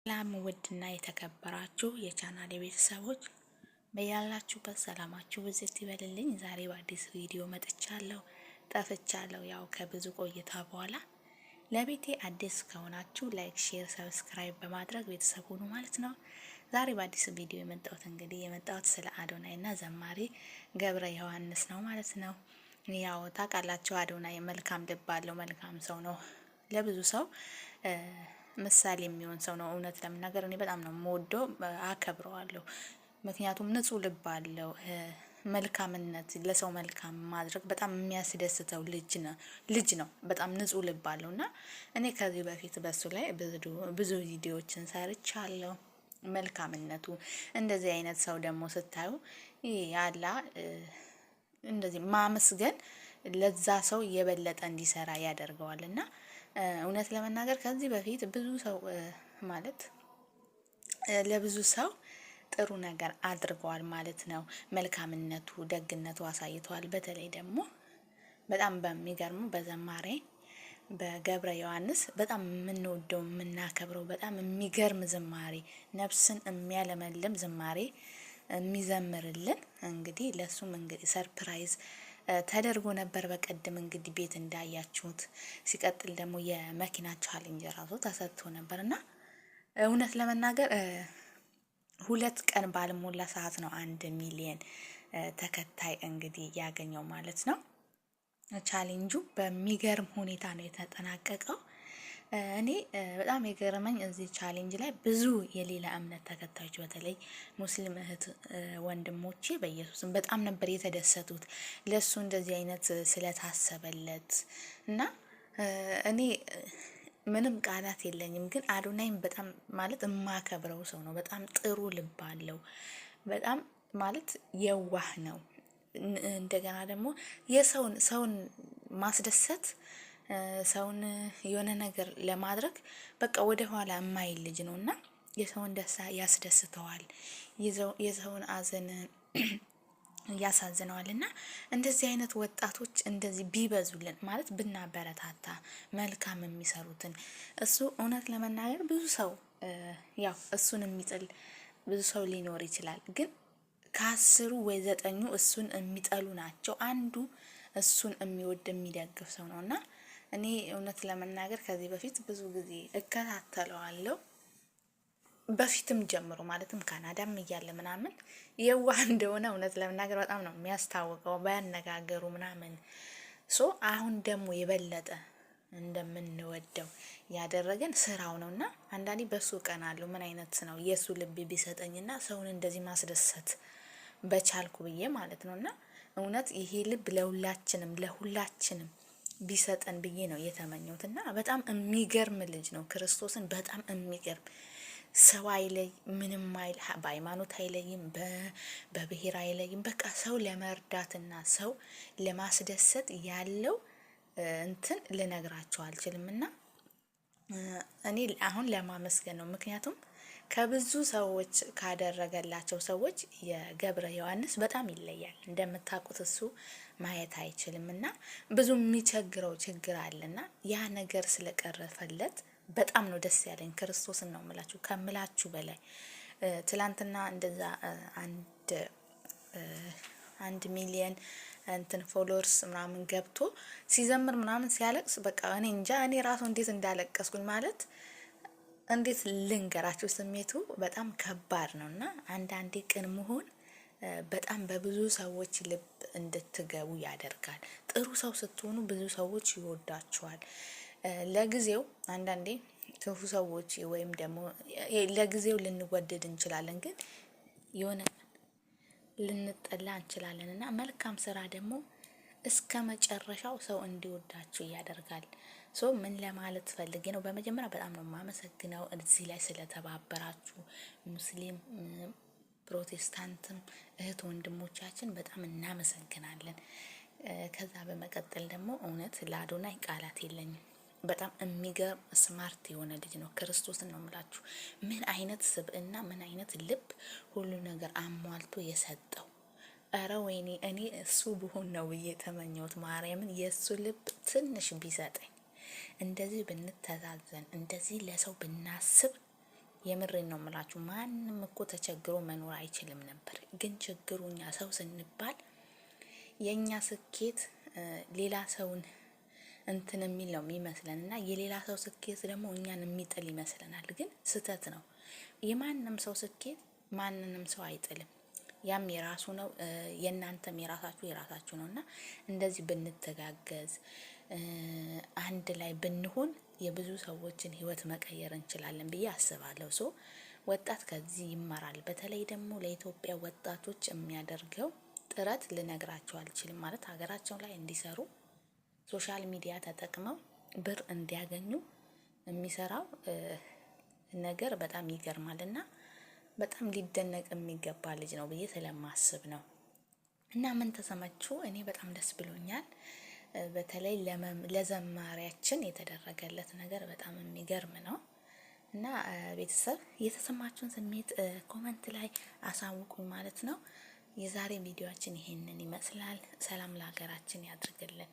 ሰላም ውድና የተከበራችሁ የቻናሌ ቤተሰቦች በያላችሁበት ሰላማችሁ ብዝት ይበልልኝ። ዛሬ በአዲስ ቪዲዮ መጥቻለሁ። ጠፍቻለሁ ያው ከብዙ ቆይታ በኋላ። ለቤቴ አዲስ ከሆናችሁ ላይክ፣ ሼር፣ ሰብስክራይብ በማድረግ ቤተሰብ ሁኑ ማለት ነው። ዛሬ በአዲስ ቪዲዮ የመጣሁት ስለ አዶናይና ዘማሪ ገብረ ዮሐንስ ነው ማለት ነው። ያው ታውቃላችሁ አዶናይ መልካም ልብ አለው፣ መልካም ሰው ነው። ለብዙ ሰው ምሳሌ የሚሆን ሰው ነው። እውነት ለመናገር እኔ በጣም ነው የምወደው፣ አከብረዋለሁ። ምክንያቱም ንጹህ ልብ አለው። መልካምነት፣ ለሰው መልካም ማድረግ በጣም የሚያስደስተው ልጅ ነው። በጣም ንጹህ ልብ አለውና እኔ ከዚህ በፊት በሱ ላይ ብዙ ቪዲዮዎችን ሰርቻለሁ። መልካምነቱ እንደዚህ አይነት ሰው ደግሞ ስታዩ ያላ እንደዚህ ማመስገን ለዛ ሰው የበለጠ እንዲሰራ ያደርገዋልና እውነት ለመናገር ከዚህ በፊት ብዙ ሰው ማለት ለብዙ ሰው ጥሩ ነገር አድርገዋል ማለት ነው። መልካምነቱ፣ ደግነቱ አሳይቷል። በተለይ ደግሞ በጣም በሚገርሙ በዘማሪ በገብረ ዮሐንስ በጣም የምንወደው የምናከብረው በጣም የሚገርም ዝማሬ፣ ነፍስን የሚያለመልም ዝማሬ የሚዘምርልን እንግዲህ ለሱም እንግዲህ ሰርፕራይዝ ተደርጎ ነበር በቀደም እንግዲህ ቤት እንዳያችሁት። ሲቀጥል ደግሞ የመኪና ቻሌንጅ ራሱ ተሰጥቶ ነበርና እውነት ለመናገር 2 ቀን ባልሞላ ሰዓት ነው 1 ሚሊዮን ተከታይ እንግዲህ ያገኘው ማለት ነው። ቻሌንጁ በሚገርም ሁኔታ ነው የተጠናቀቀው። እኔ በጣም የገረመኝ እዚህ ቻሌንጅ ላይ ብዙ የሌላ እምነት ተከታዮች በተለይ ሙስሊም እህት ወንድሞቼ በኢየሱስም በጣም ነበር የተደሰቱት ለሱ እንደዚህ አይነት ስለታሰበለት እና እኔ ምንም ቃላት የለኝም። ግን አዶናይም በጣም ማለት የማከብረው ሰው ነው። በጣም ጥሩ ልብ አለው። በጣም ማለት የዋህ ነው። እንደገና ደግሞ ሰውን ማስደሰት ሰውን የሆነ ነገር ለማድረግ በቃ ወደ ኋላ የማይል ልጅ ነውና የሰውን ደስታ ያስደስተዋል፣ የሰውን አዘን ያሳዝነዋልና እንደዚህ አይነት ወጣቶች እንደዚህ ቢበዙልን ማለት ብናበረታታ መልካም የሚሰሩትን እሱ እውነት ለመናገር ብዙ ሰው ያው እሱን የሚጥል ብዙ ሰው ሊኖር ይችላል። ግን ከ10 ወይ 9 እሱን የሚጠሉ ናቸው። አንዱ እሱን የሚወድ የሚደግፍ ሰው ነውና እኔ እውነት ለመናገር ከዚህ በፊት ብዙ ጊዜ እከታተለዋለሁ። በፊትም ጀምሮ ማለትም ካናዳም እያለ ምናምን የዋህ እንደሆነ እውነት ለመናገር በጣም ነው የሚያስታውቀው ባያነጋገሩ ምናምን። አሁን ደግሞ የበለጠ እንደምንወደው ያደረገን ስራው ነውና አንዳንዴ በሱ ቀን አለው ምን አይነት ነው የሱ ልብ ቢሰጠኝና ሰውን እንደዚህ ማስደሰት በቻልኩ ብዬ ማለት ነውና እውነት ይሄ ልብ ለሁላችንም ቢሰጠን ብዬ ነው የተመኘሁትና በጣም የሚገርም ልጅ ነው። ክርስቶስን በጣም የሚገርም ሰው አይለይ፣ ምንም አይል፣ በሃይማኖት አይለይም፣ በብሔር አይለይም። በቃ ሰው ለመርዳትና ሰው ለማስደሰት ያለው እንትን ልነግራቸው አልችልምና እኔ አሁን ለማመስገን ነው። ምክንያቱም ከብዙ ሰዎች ካደረገላቸው ሰዎች የገብረ ዮሐንስ በጣም ይለያል። እንደምታውቁት እሱ ማየት አይችልምና ብዙ የሚቸግረው ችግር አለና ያ ነገር ስለቀረፈለት በጣም ነው ደስ ያለኝ። ክርስቶስን ነው ከምላችሁ በላይ ትላንትና እንደዛ 1 ሚሊዮን እንትን ፎሎወርስ ምናምን ገብቶ ሲዘምር ምናምን ሲያለቅስ በቃ እኔ እንጃ እኔ ራሱ እንዴት እንዳለቀስኩኝ ማለት እንዴት ልንገራችሁ። ስሜቱ በጣም ከባድ ነውና አንዳንዴ ቅን መሆን በጣም በብዙ ሰዎች ልብ እንድትገቡ ያደርጋል። ጥሩ ሰው ስትሆኑ ብዙ ሰዎች ይወዳችኋል። ለጊዜው አንዳንዴ ክፉ ሰዎች ወይም ደግሞ ለጊዜው ልንወደድ እንችላለን፣ ግን የሆነ ልንጠላ እንችላለን እና መልካም ስራ ደግሞ እስከ መጨረሻው ሰው እንዲወዳችሁ ያደርጋል። ምን ለማለት ፈልጌ ነው? በመጀመሪያ በጣም ነው የማመሰግነው እዚህ ላይ ስለተባበራችሁ ሙስሊም ፕሮቴስታንትም እህት ወንድሞቻችን በጣም እናመሰግናለን። ከዛ በመቀጠል ደግሞ እውነት ለአዶናይ ቃላት የለኝም። በጣም የሚገርም ስማርት የሆነ ልጅ ነው። ክርስቶስን ነው የምላችሁ። ምን አይነት ስብዕና፣ ምን አይነት ልብ፣ ሁሉ ነገር አሟልቶ የሰጠው። አረ ወይኔ እኔ እሱ ብሆን ነው የተመኘሁት ማርያምን። የሱ ልብ ትንሽ ቢሰጠኝ እንደዚህ ብንተዛዘን እንደዚህ ለሰው ብናስብ የምሬን ነው የምላችሁ። ማንም እኮ ተቸግሮ መኖር አይችልም ነበር። ግን ችግሩ እኛ ሰው ስንባል የኛ ስኬት ሌላ ሰውን እንትን የሚል ነው የሚመስለን እና የሌላ ሰው ስኬት ደግሞ እኛን የሚጥል ይመስለናል። ግን ስህተት ነው። የማንም ሰው ስኬት ማንንም ሰው አይጥልም። ያም የራሱ ነው፣ የእናንተም የራሳችሁ ነው እና እንደዚህ ብንተጋገዝ አንድ ላይ ብንሆን የብዙ ሰዎችን ህይወት መቀየር እንችላለን ብዬ አስባለሁ። ሶ ወጣት ከዚህ ይማራል። በተለይ ደግሞ ለኢትዮጵያ ወጣቶች የሚያደርገው ጥረት ልነግራቸው አልችልም። ማለት ሀገራቸው ላይ እንዲሰሩ ሶሻል ሚዲያ ተጠቅመው ብር እንዲያገኙ የሚሰራው ነገር በጣም ይገርማል እና በጣም ሊደነቅ የሚገባ ልጅ ነው ብዬ ስለማስብ ነው። እና ምን ተሰማችሁ? እኔ በጣም ደስ ብሎኛል። በተለይ ለዘማሪያችን የተደረገለት ነገር በጣም የሚገርም ነው እና ቤተሰብ የተሰማችሁን ስሜት ኮመንት ላይ አሳውቁኝ ማለት ነው። የዛሬ ቪዲዮአችን ይሄንን ይመስላል። ሰላም ለሀገራችን ያድርግልን።